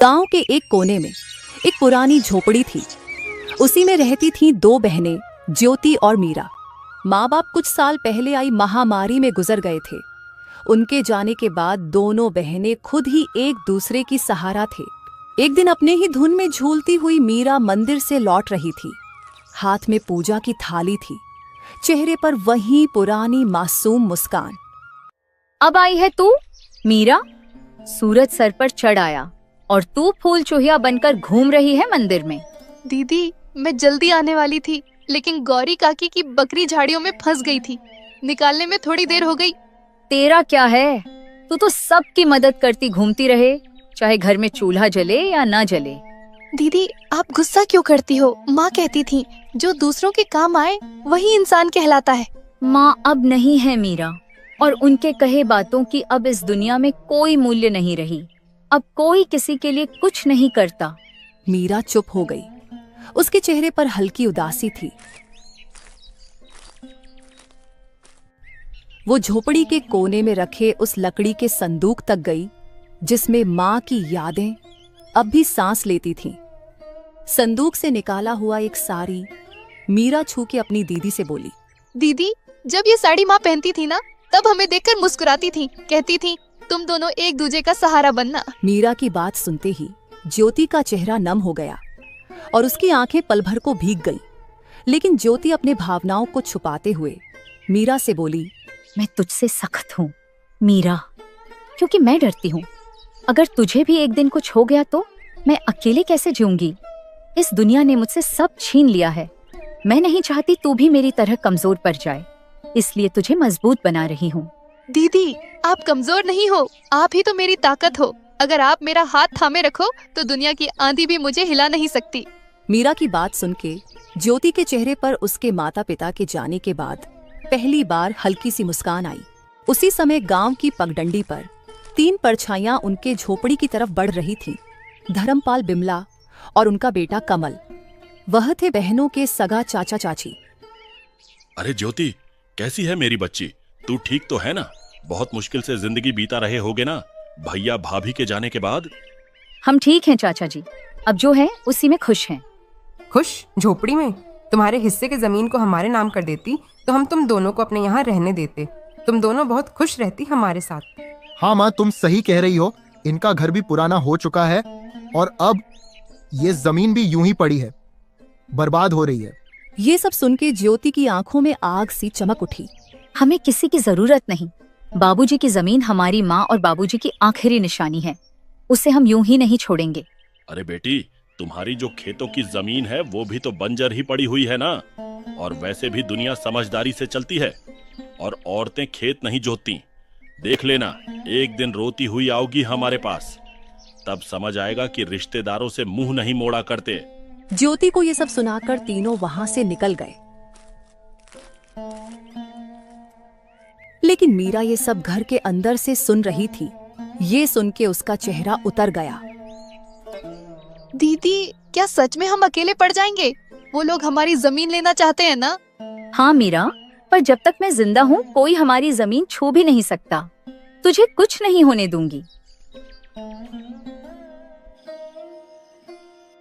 गांव के एक कोने में एक पुरानी झोपड़ी थी। उसी में रहती थीं दो बहनें, ज्योति और मीरा। माँ बाप कुछ साल पहले आई महामारी में गुजर गए थे। उनके जाने के बाद दोनों बहनें खुद ही एक दूसरे की सहारा थे। एक दिन अपने ही धुन में झूलती हुई मीरा मंदिर से लौट रही थी। हाथ में पूजा की थाली थी, चेहरे पर वही पुरानी मासूम मुस्कान। अब आई है तू मीरा? सूरज सर पर चढ़ आया और तू फूल चूहिया बनकर घूम रही है मंदिर में। दीदी, मैं जल्दी आने वाली थी, लेकिन गौरी काकी की बकरी झाड़ियों में फंस गई थी। निकालने में थोड़ी देर हो गई। तेरा क्या है, तू तो सबकी मदद करती घूमती रहे, चाहे घर में चूल्हा जले या ना जले। दीदी, आप गुस्सा क्यों करती हो? माँ कहती थी जो दूसरों के काम आए वही इंसान कहलाता है। माँ अब नहीं है मीरा, और उनके कहे बातों की अब इस दुनिया में कोई मूल्य नहीं रही। अब कोई किसी के लिए कुछ नहीं करता। मीरा चुप हो गई। उसके चेहरे पर हल्की उदासी थी। वो झोपड़ी के कोने में रखे उस लकड़ी के संदूक तक गई जिसमें माँ की यादें अब भी सांस लेती थीं। संदूक से निकाला हुआ एक साड़ी मीरा छू के अपनी दीदी से बोली, दीदी, जब ये साड़ी माँ पहनती थी ना, तब हमें देखकर मुस्कुराती थी, कहती थी तुम दोनों एक दूजे का सहारा बनना। मीरा की बात सुनते ही ज्योति का चेहरा नम हो गया और उसकी आंखें पल भर को भीग गई। लेकिन ज्योति अपने भावनाओं को छुपाते हुए मीरा से बोली, मैं तुझसे सख्त हूँ मीरा, क्योंकि मैं डरती हूँ अगर तुझे भी एक दिन कुछ हो गया तो मैं अकेले कैसे जीऊंगी। इस दुनिया ने मुझसे सब छीन लिया है। मैं नहीं चाहती तू भी मेरी तरह कमजोर पड़ जाए, इसलिए तुझे मजबूत बना रही हूँ। दीदी, आप कमजोर नहीं हो, आप ही तो मेरी ताकत हो। अगर आप मेरा हाथ थामे रखो तो दुनिया की आंधी भी मुझे हिला नहीं सकती। मीरा की बात सुन के ज्योति के चेहरे पर उसके माता पिता के जाने के बाद पहली बार हल्की सी मुस्कान आई। उसी समय गांव की पगडंडी पर तीन परछाइयां उनके झोपड़ी की तरफ बढ़ रही थीं। धर्मपाल, बिमला और उनका बेटा कमल। वह थे बहनों के सगा चाचा चाची। अरे ज्योति, कैसी है मेरी बच्ची? तू ठीक तो है ना? बहुत मुश्किल से जिंदगी बीता रहे होगे ना भैया भाभी के जाने के बाद। हम ठीक हैं चाचा जी, अब जो है उसी में खुश हैं। खुश? झोपड़ी में? तुम्हारे हिस्से की जमीन को हमारे नाम कर देती तो हम तुम दोनों को अपने यहाँ रहने देते। तुम दोनों बहुत खुश रहती हमारे साथ। हाँ माँ, तुम सही कह रही हो। इनका घर भी पुराना हो चुका है और अब ये जमीन भी यूं ही पड़ी है, बर्बाद हो रही है। ये सब सुन के ज्योति की आंखों में आग सी चमक उठी। हमें किसी की जरूरत नहीं। बाबूजी की जमीन हमारी माँ और बाबूजी की आखिरी निशानी है, उसे हम यूं ही नहीं छोड़ेंगे। अरे बेटी, तुम्हारी जो खेतों की जमीन है वो भी तो बंजर ही पड़ी हुई है ना। और वैसे भी दुनिया समझदारी से चलती है और औरतें खेत नहीं जोतती। देख लेना, एक दिन रोती हुई आओगी हमारे पास, तब समझ आएगा कि रिश्तेदारों से मुंह नहीं मोड़ा करते। ज्योति को ये सब सुनाकर तीनों वहां से निकल गए। लेकिन मीरा ये सब घर के अंदर से सुन रही थी। ये सुन के उसका चेहरा उतर गया। दीदी, क्या सच में हम अकेले पड़ जाएंगे? वो लोग हमारी जमीन लेना चाहते हैं ना? हाँ मीरा, पर जब तक मैं जिंदा हूँ कोई हमारी जमीन छू भी नहीं सकता। तुझे कुछ नहीं होने दूंगी।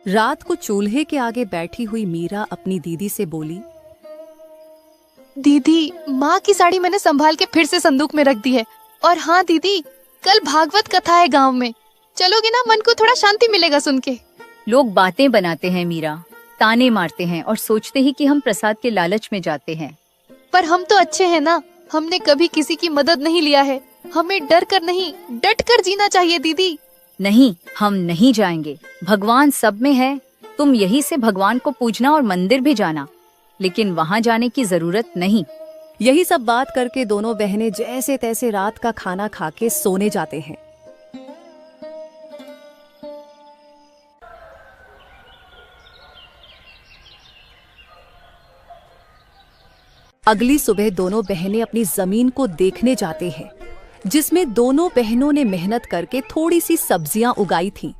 रात को चूल्हे के आगे बैठी हुई मीरा अपनी दीदी से बोली, दीदी, माँ की साड़ी मैंने संभाल के फिर से संदूक में रख दी है। और हाँ दीदी, कल भागवत कथा है गांव में, चलोगे ना? मन को थोड़ा शांति मिलेगा सुन के। लोग बातें बनाते हैं मीरा, ताने मारते हैं और सोचते ही कि हम प्रसाद के लालच में जाते हैं। पर हम तो अच्छे हैं ना, हमने कभी किसी की मदद नहीं लिया है। हमें डर कर नहीं, डट कर जीना चाहिए दीदी। नहीं, हम नहीं जाएंगे। भगवान सब में है। तुम यही से भगवान को पूजना और मंदिर भी जाना, लेकिन वहाँ जाने की जरूरत नहीं। यही सब बात करके दोनों बहनें जैसे तैसे रात का खाना खा के सोने जाते हैं। अगली सुबह दोनों बहनें अपनी जमीन को देखने जाते हैं, जिसमें दोनों बहनों ने मेहनत करके थोड़ी सी सब्जियां उगाई थीं।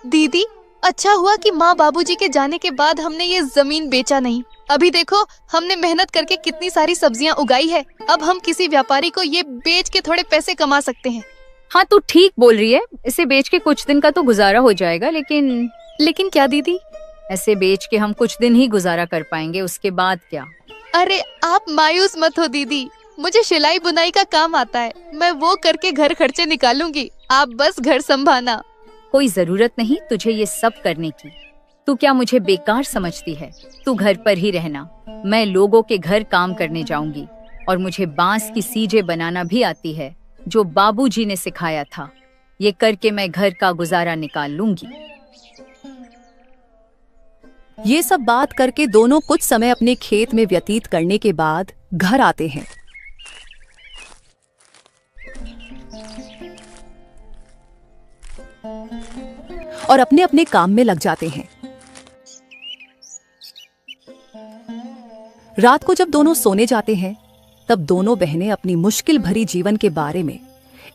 दीदी, अच्छा हुआ कि माँ बाबूजी के जाने के बाद हमने ये जमीन बेचा नहीं। अभी देखो हमने मेहनत करके कितनी सारी सब्जियां उगाई है। अब हम किसी व्यापारी को ये बेच के थोड़े पैसे कमा सकते हैं। हाँ तू ठीक बोल रही है, इसे बेच के कुछ दिन का तो गुजारा हो जाएगा, लेकिन क्या दीदी? ऐसे बेच के हम कुछ दिन ही गुजारा कर पाएंगे, उसके बाद क्या? अरे आप मायूस मत हो दीदी, मुझे सिलाई बुनाई का काम आता है, मैं वो करके घर खर्चे निकालूंगी, आप बस घर संभालना। कोई जरूरत नहीं तुझे ये सब करने की। तू क्या मुझे बेकार समझती है? तू घर पर ही रहना, मैं लोगों के घर काम करने जाऊंगी और मुझे बांस की सीजे बनाना भी आती है जो बाबूजी ने सिखाया था। ये करके मैं घर का गुजारा निकाल लूंगी। ये सब बात करके दोनों कुछ समय अपने खेत में व्यतीत करने के बाद घर आते हैं। और अपने अपने काम में लग जाते हैं। रात को जब दोनों सोने जाते हैं तब दोनों बहनें अपनी मुश्किल भरी जीवन के बारे में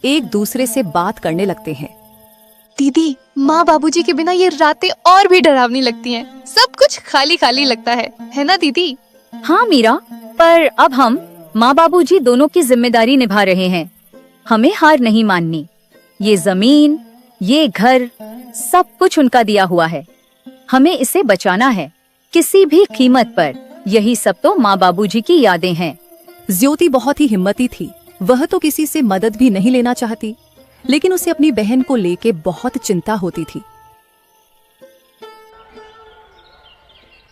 एक दूसरे से बात करने लगते हैं। दीदी, माँ बाबूजी के बिना ये रातें और भी डरावनी लगती हैं। सब कुछ खाली खाली लगता है ना दीदी? हाँ मीरा, पर अब हम माँ बाबूजी दोनों की जिम्मेदारी निभा रहे हैं। हमें हार नहीं माननी। ये जमीन, ये घर, सब कुछ उनका दिया हुआ है। हमें इसे बचाना है किसी भी कीमत पर। यही सब तो माँ बाबूजी की यादें हैं। ज्योति बहुत ही हिम्मती थी। वह तो किसी से मदद भी नहीं लेना चाहती, लेकिन उसे अपनी बहन को लेके बहुत चिंता होती थी।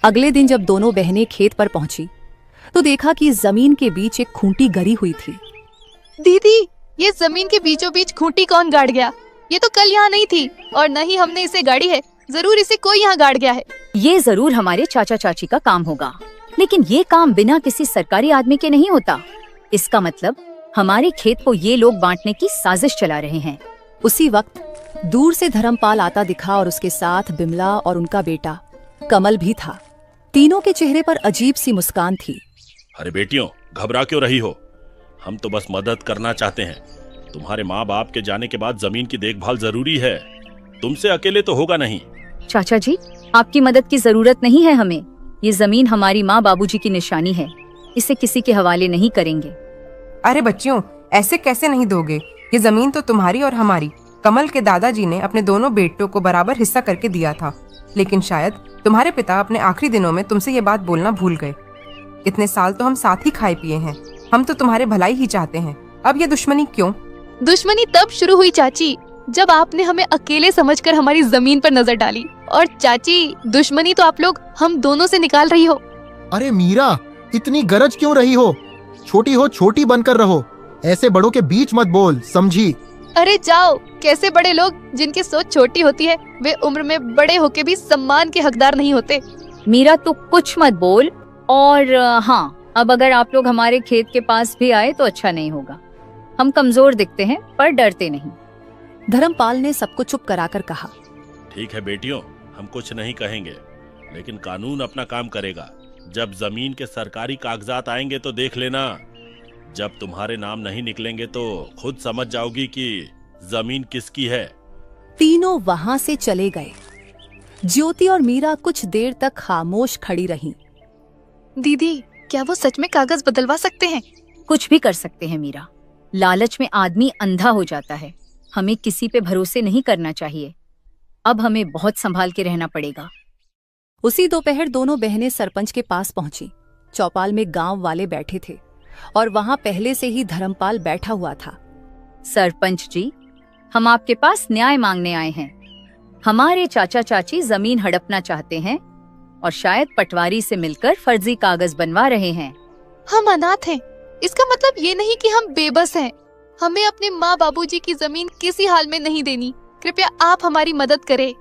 अगले दिन जब दोनों बहनें खेत पर पहुंची तो देखा कि जमीन के बीच एक खूंटी गड़ी हुई थी। दीदी, ये जमीन के बीचों बीच खूंटी कौन गाड़ गया? ये तो कल यहाँ नहीं थी और न ही हमने इसे गाड़ी है। जरूर इसे कोई यहाँ गाड़ गया है। ये जरूर हमारे चाचा चाची का काम होगा, लेकिन ये काम बिना किसी सरकारी आदमी के नहीं होता। इसका मतलब हमारे खेत को ये लोग बांटने की साजिश चला रहे हैं। उसी वक्त दूर से धर्मपाल आता दिखा और उसके साथ बिमला और उनका बेटा कमल भी था। तीनों के चेहरे पर अजीब सी मुस्कान थी। अरे बेटियों, घबरा क्यों रही हो? हम तो बस मदद करना चाहते हैं। तुम्हारे माँ बाप के जाने के बाद जमीन की देखभाल जरूरी है। तुमसे अकेले तो होगा नहीं। चाचा जी, आपकी मदद की जरूरत नहीं है हमें। ये जमीन हमारी माँ बाबूजी की निशानी है, इसे किसी के हवाले नहीं करेंगे। अरे बच्चियों, ऐसे कैसे नहीं दोगे? ये जमीन तो तुम्हारी और हमारी। कमल के दादाजी ने अपने दोनों बेटों को बराबर हिस्सा करके दिया था, लेकिन शायद तुम्हारे पिता अपने आखिरी दिनों में तुमसे ये बात बोलना भूल गए। इतने साल तो हम साथ ही खाए पिए हैं। हम तो तुम्हारे भलाई ही चाहते हैं। अब ये दुश्मनी क्यों? दुश्मनी तब शुरू हुई चाची, जब आपने हमें अकेले समझकर हमारी जमीन पर नजर डाली। और चाची, दुश्मनी तो आप लोग हम दोनों से निकाल रही हो। अरे मीरा, इतनी गरज क्यों रही हो? छोटी हो, छोटी बनकर रहो। ऐसे बड़ों के बीच मत बोल, समझी? अरे जाओ, कैसे बड़े लोग जिनकी सोच छोटी होती है, वे उम्र में बड़े होके भी सम्मान के हकदार नहीं होते। मीरा, तू कुछ मत बोल। और हाँ, अब अगर आप लोग हमारे खेत के पास भी आए तो अच्छा नहीं होगा। हम कमजोर दिखते हैं पर डरते नहीं। धर्मपाल ने सबको चुप कराकर कहा। ठीक है बेटियों, हम कुछ नहीं कहेंगे, लेकिन कानून अपना काम करेगा। जब जमीन के सरकारी कागजात आएंगे तो देख लेना। जब तुम्हारे नाम नहीं निकलेंगे तो खुद समझ जाओगी कि जमीन किसकी है। तीनों वहां से चले गए। ज्योति और मीरा कुछ देर तक खामोश खड़ी रहीं। दीदी, क्या वो सच में कागज बदलवा सकते हैं? कुछ भी कर सकते हैं मीरा। लालच में आदमी अंधा हो जाता है। हमें किसी पे भरोसे नहीं करना चाहिए। अब हमें बहुत संभाल के रहना पड़ेगा। उसी दोपहर दोनों बहनें सरपंच के पास पहुंची। चौपाल में गांव वाले बैठे थे और वहां पहले से ही धर्मपाल बैठा हुआ था। सरपंच जी, हम आपके पास न्याय मांगने आए हैं। हमारे चाचा चाची जमीन हड़पना चाहते हैं और शायद पटवारी से मिलकर फर्जी कागज बनवा रहे हैं। हम अनाथ हैं, इसका मतलब ये नहीं कि हम बेबस हैं। हमें अपने माँ बाबूजी की जमीन किसी हाल में नहीं देनी। कृपया आप हमारी मदद करें।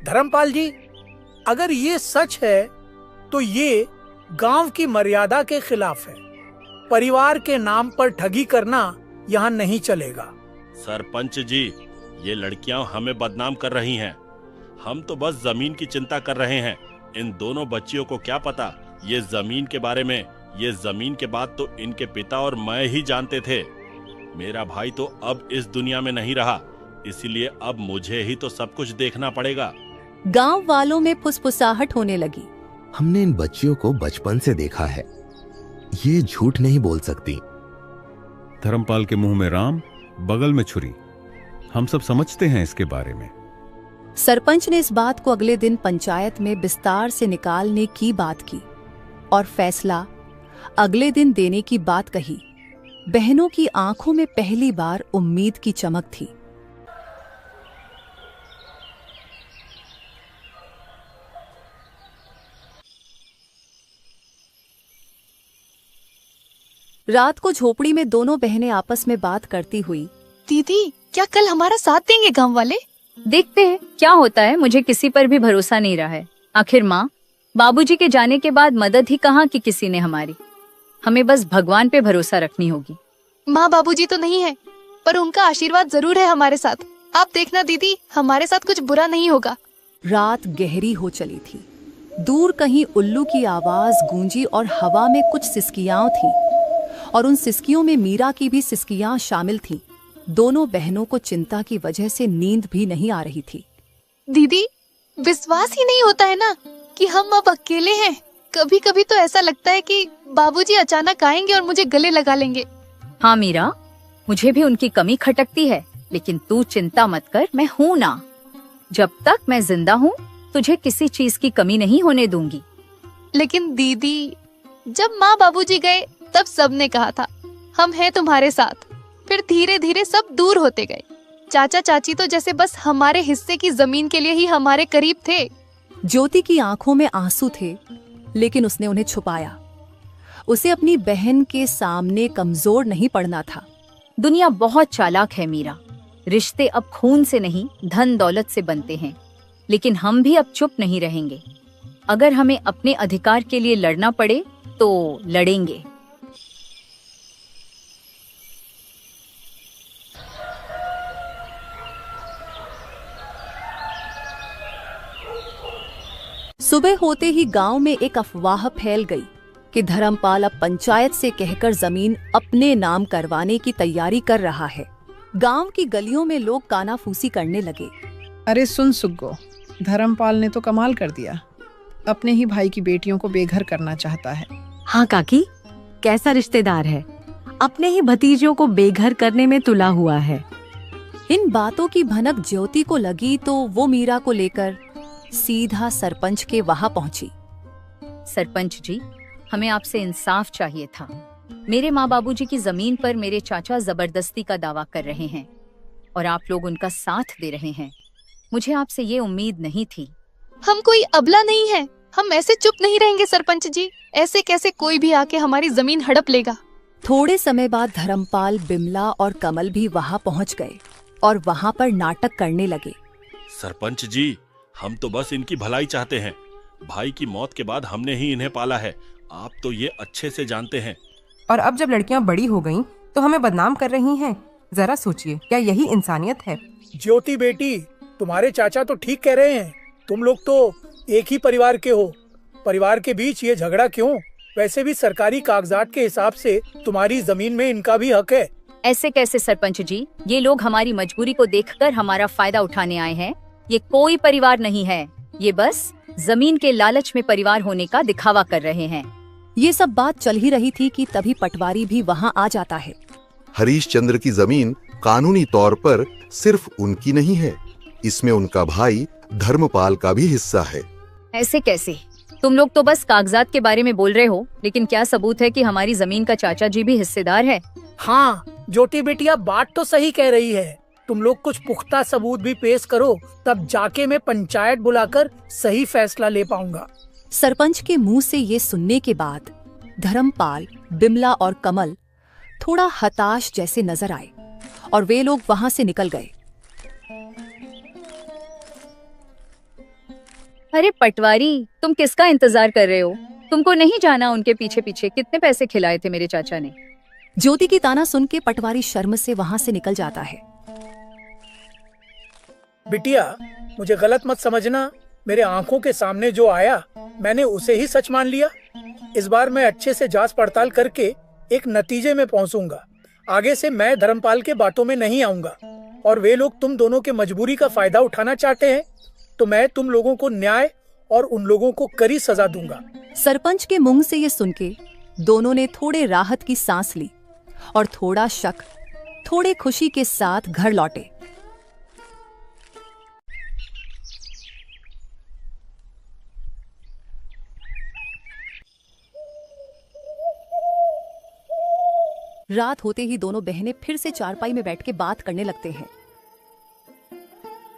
धर्मपाल जी, अगर ये सच है तो ये गांव की मर्यादा के खिलाफ है। परिवार के नाम पर ठगी करना यहाँ नहीं चलेगा। सरपंच जी, ये लड़कियां हमें बदनाम कर रही हैं। हम तो बस जमीन की चिंता कर रहे हैं। इन दोनों बच्चियों को क्या पता ये जमीन के बारे में। ये जमीन के बाद तो इनके पिता और मैं ही जानते थे। मेरा भाई तो अब इस दुनिया में नहीं रहा, इसीलिए अब मुझे ही तो सब कुछ देखना पड़ेगा। गांव वालों में फुसफुसाहट होने लगी। हमने इन बच्चियों को बचपन से देखा है, ये झूठ नहीं बोल सकती। धर्मपाल के मुंह में राम, बगल में छुरी, हम सब समझते हैं इसके बारे में। सरपंच ने इस बात को अगले दिन पंचायत में विस्तार से निकालने की बात की और फैसला अगले दिन देने की बात कही। बहनों की आंखों में पहली बार उम्मीद की चमक थी। रात को झोपड़ी में दोनों बहनें आपस में बात करती हुई, दीदी क्या कल हमारा साथ देंगे गांव वाले? देखते हैं क्या होता है। मुझे किसी पर भी भरोसा नहीं रहा है। आखिर माँ बाबूजी के जाने के बाद मदद ही कहाँ की किसी ने हमारी। हमें बस भगवान पे भरोसा रखनी होगी। माँ बाबूजी तो नहीं है, पर उनका आशीर्वाद जरूर है हमारे साथ। आप देखना दीदी, हमारे साथ कुछ बुरा नहीं होगा। रात गहरी हो चली थी। दूर कहीं उल्लू की आवाज गूंजी और हवा में कुछ सिसकियां थीं और उन सिसकियों में मीरा की भी सिसकियां शामिल थीं। दोनों बहनों को चिंता की वजह से नींद भी नहीं आ रही थी। दीदी विश्वास ही नहीं होता है ना कि हम अब अकेले हैं। कभी कभी तो ऐसा लगता है कि बाबूजी अचानक आएंगे और मुझे गले लगा लेंगे। हाँ मीरा, मुझे भी उनकी कमी खटकती है, लेकिन तू चिंता मत कर, मैं हूँ ना। जब तक मैं जिंदा हूँ तुझे किसी चीज की कमी नहीं होने दूंगी। लेकिन दीदी जब माँ बाबूजी गए तब सबने कहा था हम हैं तुम्हारे साथ। फिर धीरे धीरे सब दूर होते गए। चाचा चाची तो जैसे बस हमारे हिस्से की जमीन के लिए ही हमारे करीब थे। ज्योति की आंखों में आंसू थे, लेकिन उसने उन्हें छुपाया। उसे अपनी बहन के सामने कमजोर नहीं पड़ना था। दुनिया बहुत चालाक है मीरा। रिश्ते अब खून से नहीं धन दौलत से बनते हैं। लेकिन हम भी अब चुप नहीं रहेंगे। अगर हमें अपने अधिकार के लिए लड़ना पड़े तो लड़ेंगे। सुबह होते ही गांव में एक अफवाह फैल गई कि धर्मपाल अब पंचायत से कहकर जमीन अपने नाम करवाने की तैयारी कर रहा है। गांव की गलियों में लोग कानाफूसी करने लगे। अरे सुन सुग्गो, धर्मपाल ने तो कमाल कर दिया। अपने ही भाई की बेटियों को बेघर करना चाहता है। हाँ काकी, कैसा रिश्तेदार है, अपने ही भतीजों को बेघर करने में तुला हुआ है। इन बातों की भनक ज्योति को लगी तो वो मीरा को लेकर सीधा सरपंच के वहां पहुंची। सरपंच जी, हमें आपसे इंसाफ चाहिए था। मेरे माँ बाबूजी की जमीन पर मेरे चाचा जबरदस्ती का दावा कर रहे हैं और आप लोग उनका साथ दे रहे हैं। मुझे आपसे ये उम्मीद नहीं थी। हम कोई अबला नहीं है, हम ऐसे चुप नहीं रहेंगे सरपंच जी। ऐसे कैसे कोई भी आके हमारी जमीन हड़प लेगा। थोड़े समय बाद धर्मपाल, बिमला और कमल भी वहां पहुंच गए और वहां पर नाटक करने लगे। सरपंच जी, हम तो बस इनकी भलाई चाहते हैं। भाई की मौत के बाद हमने ही इन्हें पाला है, आप तो ये अच्छे से जानते हैं। और अब जब लड़कियां बड़ी हो गईं, तो हमें बदनाम कर रही हैं। जरा सोचिए, क्या यही इंसानियत है? ज्योति बेटी, तुम्हारे चाचा तो ठीक कह रहे हैं। तुम लोग तो एक ही परिवार के हो। परिवार के बीच ये झगड़ा क्यों? वैसे भी सरकारी कागजात के हिसाब से तुम्हारी जमीन में इनका भी हक है। ऐसे कैसे सरपंच जी? ये लोग हमारी मजबूरी को देखकर हमारा फायदा उठाने आए हैं। ये कोई परिवार नहीं है, ये बस जमीन के लालच में परिवार होने का दिखावा कर रहे हैं। ये सब बात चल ही रही थी कि तभी पटवारी भी वहां आ जाता है। हरीश चंद्र की जमीन कानूनी तौर पर सिर्फ उनकी नहीं है, इसमें उनका भाई धर्मपाल का भी हिस्सा है। ऐसे कैसे? तुम लोग तो बस कागजात के बारे में बोल रहे हो, लेकिन क्या सबूत है कि हमारी जमीन का चाचा जी भी हिस्सेदार है? हाँ ज्योति बेटिया, बात तो सही कह रही है। तुम लोग कुछ पुख्ता सबूत भी पेश करो, तब जाके मैं पंचायत बुलाकर सही फैसला ले पाऊंगा। सरपंच के मुंह से ये सुनने के बाद धर्मपाल, बिमला और कमल थोड़ा हताश जैसे नजर आए और वे लोग वहां से निकल गए। अरे पटवारी, तुम किसका इंतजार कर रहे हो? तुमको नहीं जाना उनके पीछे पीछे कितने पैसे खिलाए थे मेरे चाचा ने? ज्योति की ताना सुन के पटवारी शर्म से वहां से निकल जाता है। बिटिया, मुझे गलत मत समझना। मेरे आंखों के सामने जो आया मैंने उसे ही सच मान लिया। इस बार मैं अच्छे से जांच पड़ताल करके एक नतीजे में पहुंचूंगा। आगे से मैं धर्मपाल के बातों में नहीं आऊंगा। और वे लोग तुम दोनों के मजबूरी का फायदा उठाना चाहते हैं तो मैं तुम लोगों को न्याय और उन लोगों को कड़ी सजा दूंगा। सरपंच के मुंह से ये सुन के दोनों ने थोड़े राहत की सांस ली और थोड़ा शक, थोड़े खुशी के साथ घर लौटे। रात होते ही दोनों बहनें फिर से चारपाई में बैठ के बात करने लगते हैं।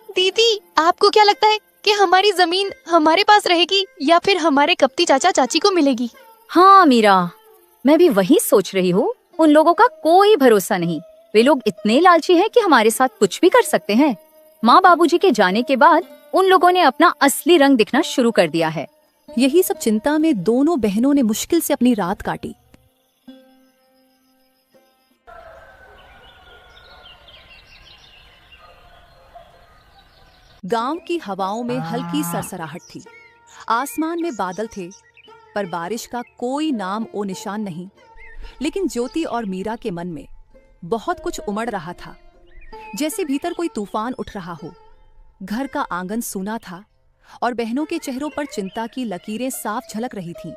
दीदी, आपको क्या लगता है कि हमारी जमीन हमारे पास रहेगी या फिर हमारे कपटी चाचा चाची को मिलेगी? हाँ मीरा, मैं भी वही सोच रही हूँ। उन लोगों का कोई भरोसा नहीं। वे लोग इतने लालची हैं कि हमारे साथ कुछ भी कर सकते हैं। माँ बाबूजी के जाने के बाद उन लोगों ने अपना असली रंग दिखना शुरू कर दिया है। यही सब चिंता में दोनों बहनों ने मुश्किल से अपनी रात काटी। गांव की हवाओं में हल्की सरसराहट थी। आसमान में बादल थे, पर बारिश का कोई नाम ओ निशान नहीं। लेकिन ज्योति और मीरा के मन में बहुत कुछ उमड़ रहा था, जैसे भीतर कोई तूफान उठ रहा हो। घर का आंगन सूना था और बहनों के चेहरों पर चिंता की लकीरें साफ झलक रही थीं।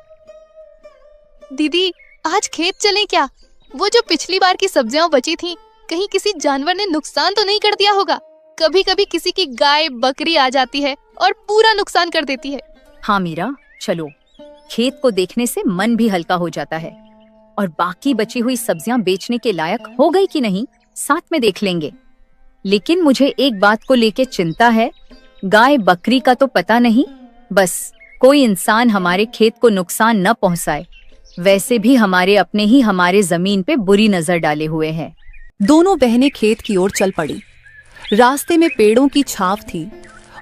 दीदी, आज खेत चलें क्या? वो जो पिछली बार की सब्जियां बची थीं, कहीं किसी जानवर ने नुकसान तो नहीं कर दिया होगा? कभी कभी किसी की गाय बकरी आ जाती है और पूरा नुकसान कर देती है। हाँ मीरा, चलो। खेत को देखने से मन भी हल्का हो जाता है। और बाकी बची हुई सब्जियां बेचने के लायक हो गई कि नहीं, साथ में देख लेंगे। लेकिन मुझे एक बात को लेके चिंता है। गाय बकरी का तो पता नहीं, बस कोई इंसान हमारे खेत को नुकसान न पहुंचाए। वैसे भी हमारे अपने ही हमारे जमीन पे बुरी नजर डाले हुए हैं। दोनों बहनें खेत की ओर चल पड़ी। रास्ते में पेड़ों की छाव थी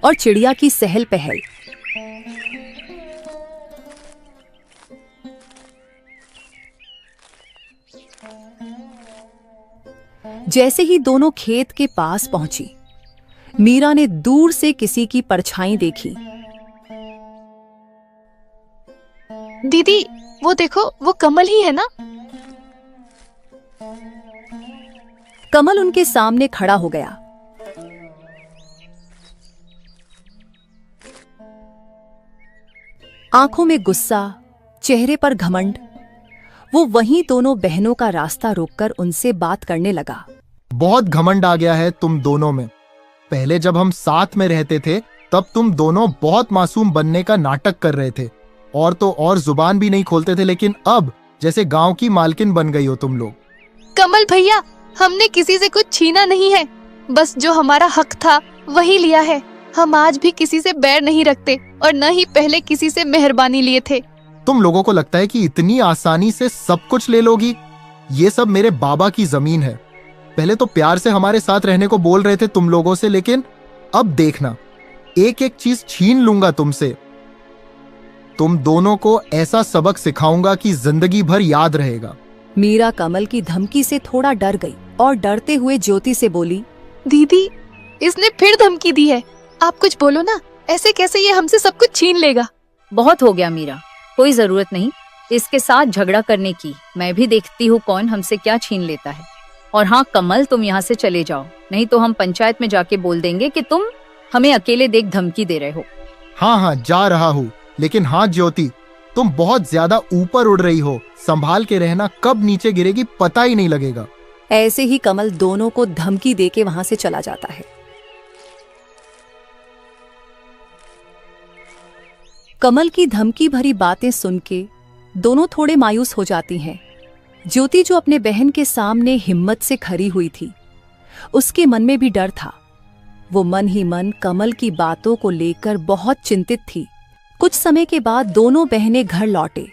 और चिड़िया की सहल पहल। जैसे ही दोनों खेत के पास पहुंची, मीरा ने दूर से किसी की परछाई देखी। दीदी, वो देखो, वो कमल ही है ना? कमल उनके सामने खड़ा हो गया। आंखों में गुस्सा, चेहरे पर घमंड। वो वहीं दोनों बहनों का रास्ता रोककर उनसे बात करने लगा। बहुत घमंड आ गया है तुम दोनों में। पहले जब हम साथ में रहते थे तब तुम दोनों बहुत मासूम बनने का नाटक कर रहे थे और तो और जुबान भी नहीं खोलते थे, लेकिन अब जैसे गांव की मालकिन बन गई हो तुम लोग। कमल भैया, हमने किसी से कुछ छीना नहीं है, बस जो हमारा हक था वही लिया है। हम आज भी किसी से बैर नहीं रखते और न ही पहले किसी से मेहरबानी लिए थे। तुम लोगों को लगता है कि इतनी आसानी से सब कुछ ले लोगी? ये सब मेरे बाबा की जमीन है। पहले तो प्यार से हमारे साथ रहने को बोल रहे थे तुम लोगों से, लेकिन अब देखना, एक एक चीज छीन लूंगा तुमसे। तुम दोनों को ऐसा सबक सिखाऊंगा कि जिंदगी भर याद रहेगा। मीरा कमल की धमकी से थोड़ा डर गई और डरते हुए ज्योति से बोली, दीदी, इसने फिर धमकी दी है। आप कुछ बोलो ना, ऐसे कैसे ये हमसे सब कुछ छीन लेगा? बहुत हो गया मीरा, कोई जरूरत नहीं इसके साथ झगड़ा करने की। मैं भी देखती हूँ कौन हमसे क्या छीन लेता है। और हाँ कमल, तुम यहाँ से चले जाओ, नहीं तो हम पंचायत में जाके बोल देंगे कि तुम हमें अकेले देख धमकी दे रहे हो। हाँ हाँ, जा रहा हूँ, लेकिन हाँ ज्योति, तुम बहुत ज्यादा ऊपर उड़ रही हो। संभाल के रहना, कब नीचे गिरेगी पता ही नहीं लगेगा। ऐसे ही कमल दोनों को धमकी देके वहां से चला जाता है। कमल की धमकी भरी बातें सुन के दोनों थोड़े मायूस हो जाती हैं। ज्योति जो अपने बहन के सामने हिम्मत से खड़ी हुई थी, उसके मन में भी डर था। वो मन ही मन कमल की बातों को लेकर बहुत चिंतित थी। कुछ समय के बाद दोनों बहनें घर लौटे।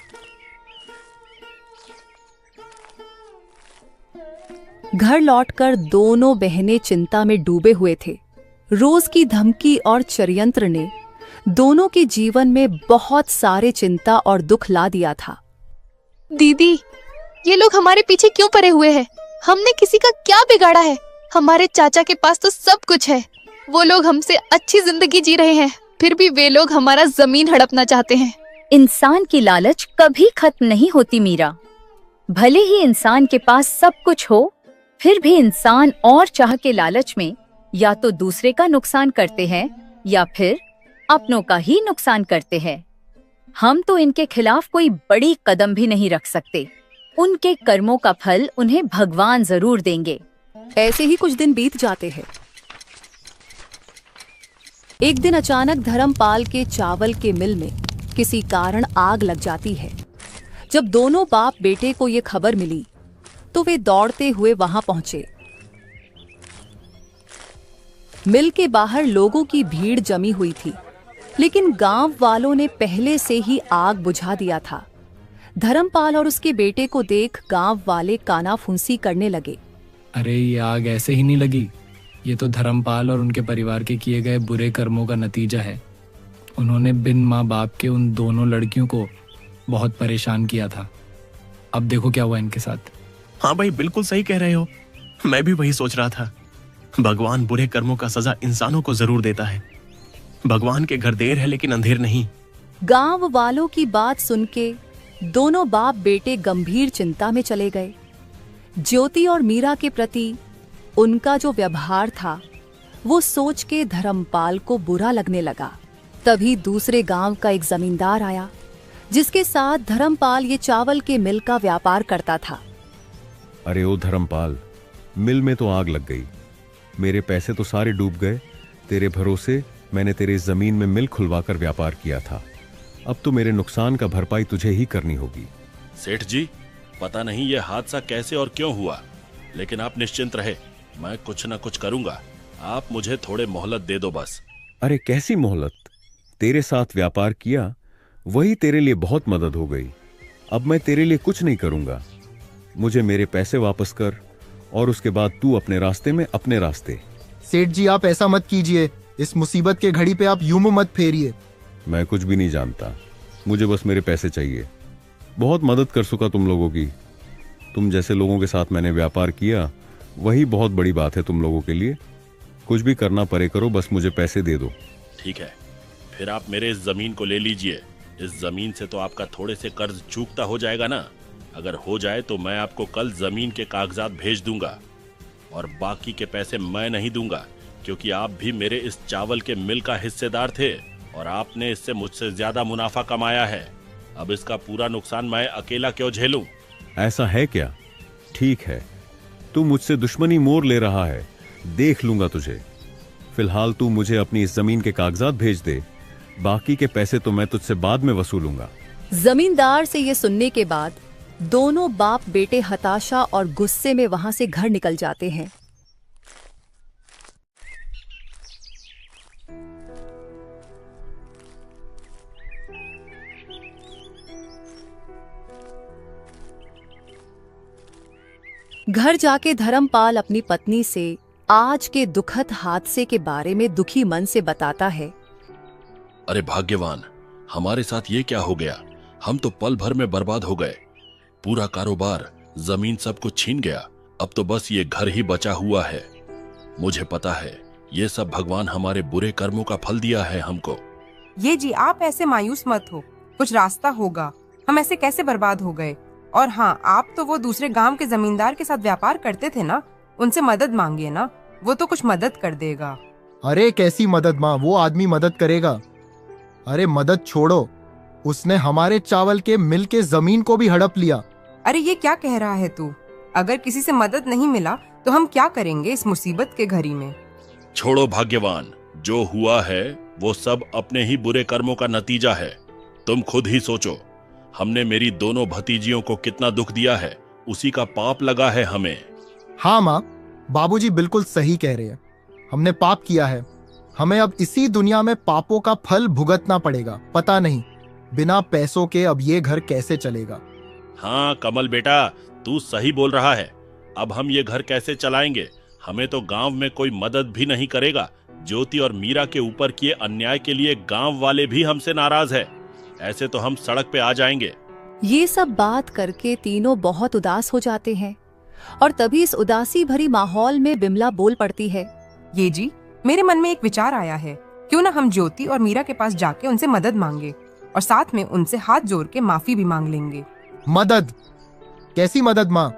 घर लौटकर दोनों बहनें चिंता में डूबे हुए थे। रोज की धमकी और षड्यंत्र ने दोनों के जीवन में बहुत सारे चिंता और दुख ला दिया था। दीदी, ये लोग हमारे पीछे क्यों पड़े हुए हैं? हमने किसी का क्या बिगाड़ा है? हमारे चाचा के पास तो सब कुछ है। वो लोग हमसे अच्छी जिंदगी जी रहे हैं, फिर भी वे लोग हमारा जमीन हड़पना चाहते हैं। इंसान की लालच कभी खत्म नहीं होती मीरा। भले ही इंसान के पास सब कुछ हो, फिर भी इंसान और चाह के लालच में या तो दूसरे का नुकसान करते हैं या फिर अपनों का ही नुकसान करते हैं। हम तो इनके खिलाफ कोई बड़ी कदम भी नहीं रख सकते। उनके कर्मों का फल उन्हें भगवान जरूर देंगे। ऐसे ही कुछ दिन बीत जाते हैं। एक दिन अचानक धर्मपाल के चावल के मिल में किसी कारण आग लग जाती है। जब दोनों बाप बेटे को ये खबर मिली तो वे दौड़ते हुए वहां पहुंचे। मिल के बाहर लोगों की भीड़ जमी हुई थी, लेकिन गांव वालों ने पहले से ही आग बुझा दिया था। धर्मपाल और उसके बेटे को देख गांव वाले कानाफूंसी करने लगे। अरे ये आग ऐसे ही नहीं लगी, ये तो धर्मपाल और उनके परिवार के किए गए बुरे कर्मों का नतीजा है। उन्होंने बिन माँ बाप के उन दोनों लड़कियों को बहुत परेशान किया था। अब देखो क्या हुआ इनके साथ। हाँ भाई, बिल्कुल सही कह रहे हो। मैं भी वही सोच रहा था। भगवान बुरे कर्मों का सजा इंसानों को जरूर देता है। भगवान के घर देर है लेकिन अंधेर नहीं। गांव वालों की बात सुन के दोनों बाप बेटे गंभीर चिंता में चले गए। ज्योति और मीरा के प्रति उनका जो व्यवहार था वो सोच के धर्मपाल को बुरा लगने लगा। तभी दूसरे गांव का एक जमींदार आया जिसके साथ धर्मपाल ये चावल के मिल का व्यापार करता था। अरे ओ धर्मपाल, मिल में तो आग लग गई, मेरे पैसे तो सारे डूब गए। तेरे भरोसे मैंने तेरे जमीन में मिल खुलवाकर व्यापार किया था। अब तो मेरे नुकसान का भरपाई तुझे ही करनी होगी। सेठ जी, पता नहीं यह हादसा कैसे और क्यों हुआ, लेकिन आप निश्चिंत रहे, मैं कुछ न कुछ करूंगा। आप मुझे थोड़े मोहलत दे दो बस। अरे कैसी मोहलत? तेरे साथ व्यापार किया, वही तेरे लिए बहुत मदद हो गई। अब मैं तेरे लिए कुछ नहीं करूंगा। मुझे मेरे पैसे वापस कर और उसके बाद तू अपने रास्ते में अपने रास्ते। सेठ जी, आप ऐसा मत कीजिए। इस मुसीबत के घड़ी पे आप यूं मुंह मत फेरिए। मैं कुछ भी नहीं जानता, मुझे बस मेरे पैसे चाहिए। बहुत मदद कर चुका तुम लोगों की। तुम जैसे लोगों के साथ मैंने व्यापार किया, वही बहुत बड़ी बात है तुम लोगों के लिए। कुछ भी करना पड़े करो, बस मुझे पैसे दे दो। ठीक है, फिर आप मेरे इस जमीन को ले लीजिए। इस जमीन से तो आपका थोड़े से कर्ज चूकता हो जाएगा ना। अगर हो जाए तो मैं आपको कल जमीन के कागजात भेज दूंगा, और बाकी के पैसे मैं नहीं दूंगा, क्योंकि आप भी मेरे इस चावल के मिल का हिस्सेदार थे और आपने इससे मुझसे ज्यादा मुनाफा कमाया है। अब इसका पूरा नुकसान मैं अकेला क्यों झेलूं? ऐसा है क्या? ठीक है, तू मुझसे दुश्मनी मोर ले रहा है, देख लूंगा तुझे। फिलहाल तू मुझे अपनी इस जमीन के कागजात भेज दे, बाकी के पैसे तो मैं तुझसे बाद में वसूलूंगा। जमींदार से ये सुनने के बाद दोनों बाप बेटे हताशा और गुस्से में वहां से घर निकल जाते हैं। घर जाके धर्मपाल अपनी पत्नी से आज के दुखद हादसे के बारे में दुखी मन से बताता है। अरे भाग्यवान, हमारे साथ ये क्या हो गया? हम तो पल भर में बर्बाद हो गए। पूरा कारोबार, जमीन सब कुछ छीन गया। अब तो बस ये घर ही बचा हुआ है। मुझे पता है ये सब भगवान हमारे बुरे कर्मों का फल दिया है हमको। ये जी, आप ऐसे मायूस मत हो, कुछ रास्ता होगा। हम ऐसे कैसे बर्बाद हो गए? और हाँ, आप तो वो दूसरे गांव के जमींदार के साथ व्यापार करते थे ना, उनसे मदद मांगिए ना, वो तो कुछ मदद कर देगा। अरे कैसी मदद माँ, वो आदमी मदद करेगा। अरे मदद छोड़ो, उसने हमारे चावल के मिल के जमीन को भी हड़प लिया। अरे ये क्या कह रहा है तू? अगर किसी से मदद नहीं मिला तो हम क्या करेंगे इस मुसीबत के घड़ी में? छोड़ो भाग्यवान, जो हुआ है वो सब अपने ही बुरे कर्मों का नतीजा है। तुम खुद ही सोचो, हमने मेरी दोनों भतीजियों को कितना दुख दिया है, उसी का पाप लगा है हमें। हाँ माँ, बाबूजी बिल्कुल सही कह रहे हैं। हमने पाप किया है, हमें अब इसी दुनिया में पापों का फल भुगतना पड़ेगा। पता नहीं बिना पैसों के अब ये घर कैसे चलेगा। हाँ कमल बेटा, तू सही बोल रहा है। अब हम ये घर कैसे चलाएंगे? हमें तो गांव में कोई मदद भी नहीं करेगा। ज्योति और मीरा के ऊपर किए अन्याय के लिए गांव वाले भी हमसे नाराज है। ऐसे तो हम सड़क पे आ जाएंगे। ये सब बात करके तीनों बहुत उदास हो जाते हैं और तभी इस उदासी भरी माहौल में बिमला बोल पड़ती है। ये जी, मेरे मन में एक विचार आया है। क्यों ना हम ज्योति और मीरा के पास जाके उनसे मदद मांगे और साथ में उनसे हाथ जोड़ के माफी भी मांग लेंगे। मदद? कैसी मदद माँ?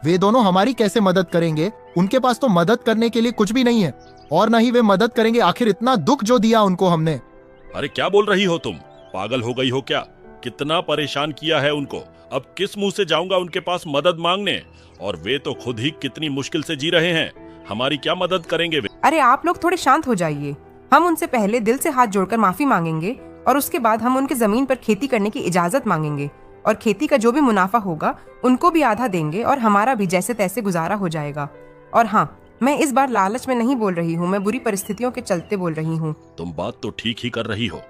वे दोनों हमारी कैसे मदद करेंगे? उनके पास तो मदद करने के लिए कुछ भी नहीं है और न ही वे मदद करेंगे। आखिर इतना दुख जो दिया उनको हमने। अरे क्या बोल रही हो तुम? पागल हो गई हो क्या? कितना परेशान किया है उनको। अब किस मुंह से जाऊंगा उनके पास मदद मांगने? और वे तो खुद ही कितनी मुश्किल से जी रहे हैं, हमारी क्या मदद करेंगे वे? अरे आप लोग थोड़े शांत हो जाइए। हम उनसे पहले दिल से हाथ जोड़कर माफी मांगेंगे और उसके बाद हम उनके जमीन पर खेती करने की इजाजत मांगेंगे और खेती का जो भी मुनाफा होगा उनको भी आधा देंगे और हमारा भी जैसे तैसे गुजारा हो जाएगा। और हाँ, मैं इस बार लालच में नहीं बोल रही हूँ, मैं बुरी परिस्थितियों के चलते बोल रही हूँ। तुम बात तो ठीक ही कर रही हो।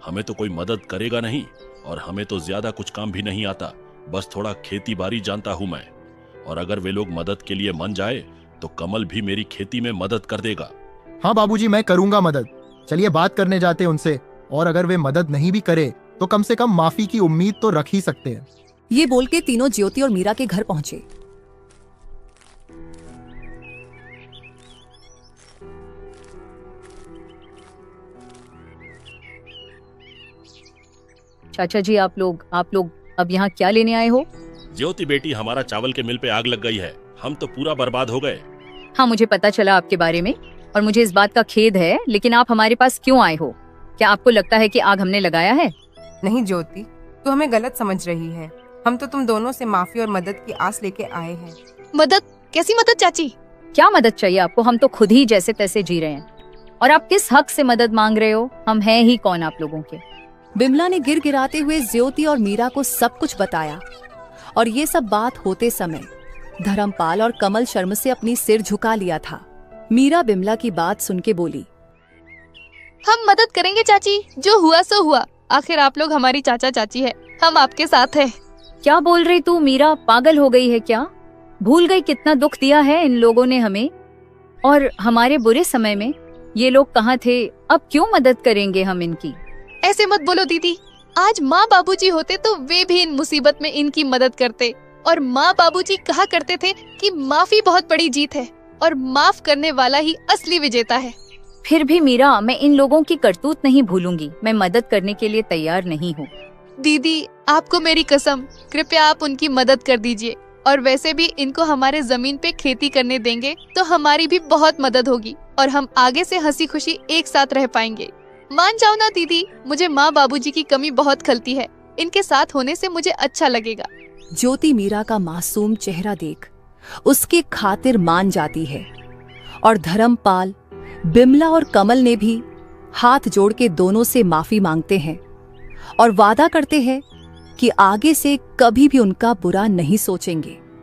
हमें तो कोई मदद करेगा नहीं और हमें तो ज्यादा कुछ काम भी नहीं आता, बस थोड़ा खेती बाड़ी जानता हूँ मैं। और अगर वे लोग मदद के लिए मन जाए तो कमल भी मेरी खेती में मदद कर देगा। हाँ बाबूजी, मैं करूंगा मदद। चलिए बात करने जाते हैं उनसे, और अगर वे मदद नहीं भी करे तो कम से कम माफी की उम्मीद तो रख ही सकते हैं। ये बोल के तीनों ज्योति और मीरा के घर पहुंचे। चाचा जी, आप लोग अब यहाँ क्या लेने आए हो? ज्योति बेटी, हमारा चावल के मिल पे आग लग गई है, हम तो पूरा बर्बाद हो गए। हाँ, मुझे पता चला आपके बारे में और मुझे इस बात का खेद है, लेकिन आप हमारे पास क्यों आए हो? क्या आपको लगता है कि आग हमने लगाया है? नहीं ज्योति, तू हमें गलत समझ रही है। हम तो तुम दोनों से माफी और मदद की आस लेके आए हैं। मदद? कैसी मदद चाची? क्या मदद चाहिए आपको? हम तो खुद ही जैसे तैसे जी रहे हैं और आप किस हक से मदद मांग रहे हो? हम हैं ही कौन आप लोगों के? बिमला ने गिड़गिड़ाते हुए ज्योति और मीरा को सब कुछ बताया। और ये सब बात होते समय धर्मपाल और कमल शर्म से अपनी सिर झुका लिया था। मीरा बिमला की बात सुन के बोली, हम मदद करेंगे चाची, जो हुआ सो हुआ। आखिर आप लोग हमारी चाचा चाची है, हम आपके साथ हैं। क्या बोल रही तू मीरा? पागल हो गई है क्या? भूल गई कितना दुख दिया है इन लोगों ने हमें, और हमारे बुरे समय में ये लोग कहाँ थे? अब क्यों मदद करेंगे हम इनकी? ऐसे मत बोलो दीदी, आज माँ बाबूजी होते तो वे भी इन मुसीबत में इनकी मदद करते। और माँ बाबूजी कहा करते थे कि माफी बहुत बड़ी जीत है और माफ करने वाला ही असली विजेता है। फिर भी मीरा, मैं इन लोगों की करतूत नहीं भूलूंगी। मैं मदद करने के लिए तैयार नहीं हूँ। दीदी, आपको मेरी कसम, कृपया आप उनकी मदद कर दीजिए। और वैसे भी इनको हमारे जमीन पे खेती करने देंगे तो हमारी भी बहुत मदद होगी और हम आगे से हंसी खुशी एक साथ रह पाएंगे। मान जाओ ना दीदी, मुझे माँ बाबूजी की कमी बहुत खलती है, इनके साथ होने से मुझे अच्छा लगेगा। ज्योति मीरा का मासूम चेहरा देख उसकी खातिर मान जाती है और धर्मपाल, बिमला और कमल ने भी हाथ जोड़ के दोनों से माफी मांगते हैं और वादा करते हैं कि आगे से कभी भी उनका बुरा नहीं सोचेंगे।